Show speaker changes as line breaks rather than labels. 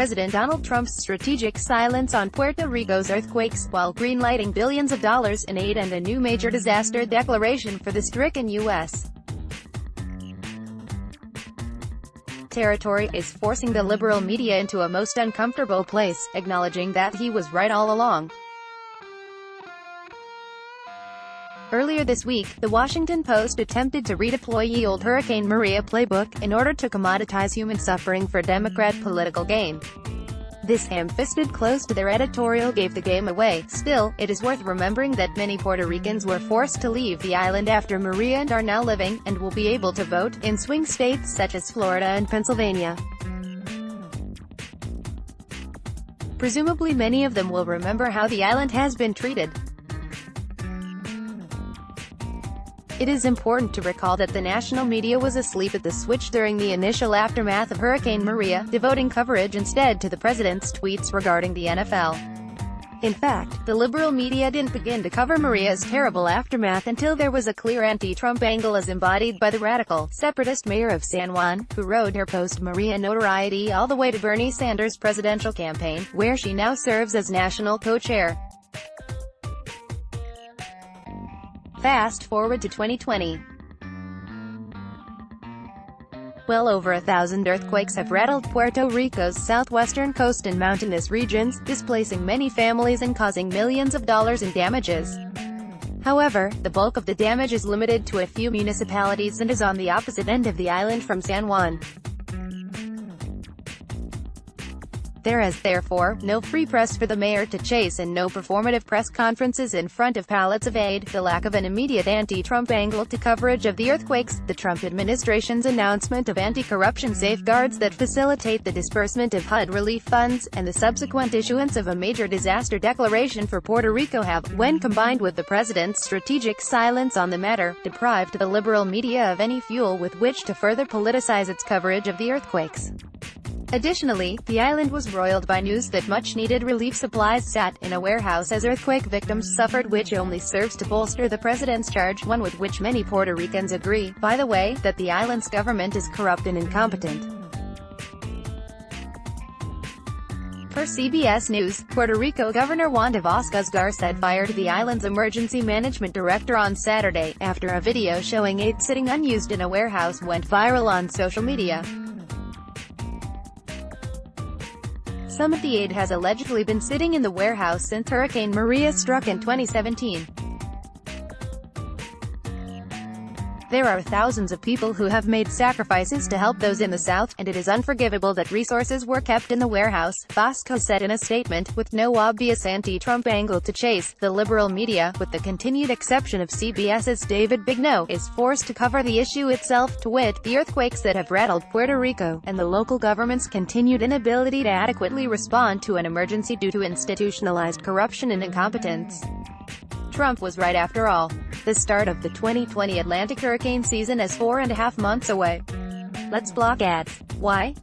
President Donald Trump's strategic silence on Puerto Rico's earthquakes, while greenlighting billions of dollars in aid and a new major disaster declaration for the stricken U.S. territory, is forcing the liberal media into a most uncomfortable place, acknowledging that he was right all along. Earlier this week, The Washington Post attempted to redeploy the old Hurricane Maria playbook, in order to commoditize human suffering for Democrat political gain. This ham-fisted close to their editorial gave the game away. Still, it is worth remembering that many Puerto Ricans were forced to leave the island after Maria and are now living, and will be able to vote, in swing states such as Florida and Pennsylvania. Presumably many of them will remember how the island has been treated. It is important to recall that the national media was asleep at the switch during the initial aftermath of Hurricane Maria, devoting coverage instead to the president's tweets regarding the NFL. In fact, the liberal media didn't begin to cover Maria's terrible aftermath until there was a clear anti-Trump angle as embodied by the radical, separatist mayor of San Juan, who rode her post-Maria notoriety all the way to Bernie Sanders' presidential campaign, where she now serves as national co-chair. Fast forward to 2020. Well over 1,000 earthquakes have rattled Puerto Rico's southwestern coast and mountainous regions, displacing many families and causing millions of dollars in damages. However, the bulk of the damage is limited to a few municipalities and is on the opposite end of the island from San Juan. There is, therefore, no free press for the mayor to chase and no performative press conferences in front of pallets of aid, the lack of an immediate anti-Trump angle to coverage of the earthquakes, the Trump administration's announcement of anti-corruption safeguards that facilitate the disbursement of HUD relief funds, and the subsequent issuance of a major disaster declaration for Puerto Rico have, when combined with the president's strategic silence on the matter, deprived the liberal media of any fuel with which to further politicize its coverage of the earthquakes. Additionally, the island was roiled by news that much-needed relief supplies sat in a warehouse as earthquake victims suffered, which only serves to bolster the president's charge, one with which many Puerto Ricans agree, by the way, that the island's government is corrupt and incompetent. Per CBS News, Puerto Rico Governor Wanda Vázquez-Garcet fired the island's emergency management director on Saturday, after a video showing aid sitting unused in a warehouse went viral on social media. Some of the aid has allegedly been sitting in the warehouse since Hurricane Maria struck in 2017. There are thousands of people who have made sacrifices to help those in the South, and it is unforgivable that resources were kept in the warehouse, Vázquez said in a statement. With no obvious anti-Trump angle to chase, the liberal media, with the continued exception of CBS's David Bigno, is forced to cover the issue itself, to wit, the earthquakes that have rattled Puerto Rico, and the local government's continued inability to adequately respond to an emergency due to institutionalized corruption and incompetence. Trump was right after all. The start of the 2020 Atlantic hurricane season is 4.5 months away. Let's block ads. Why?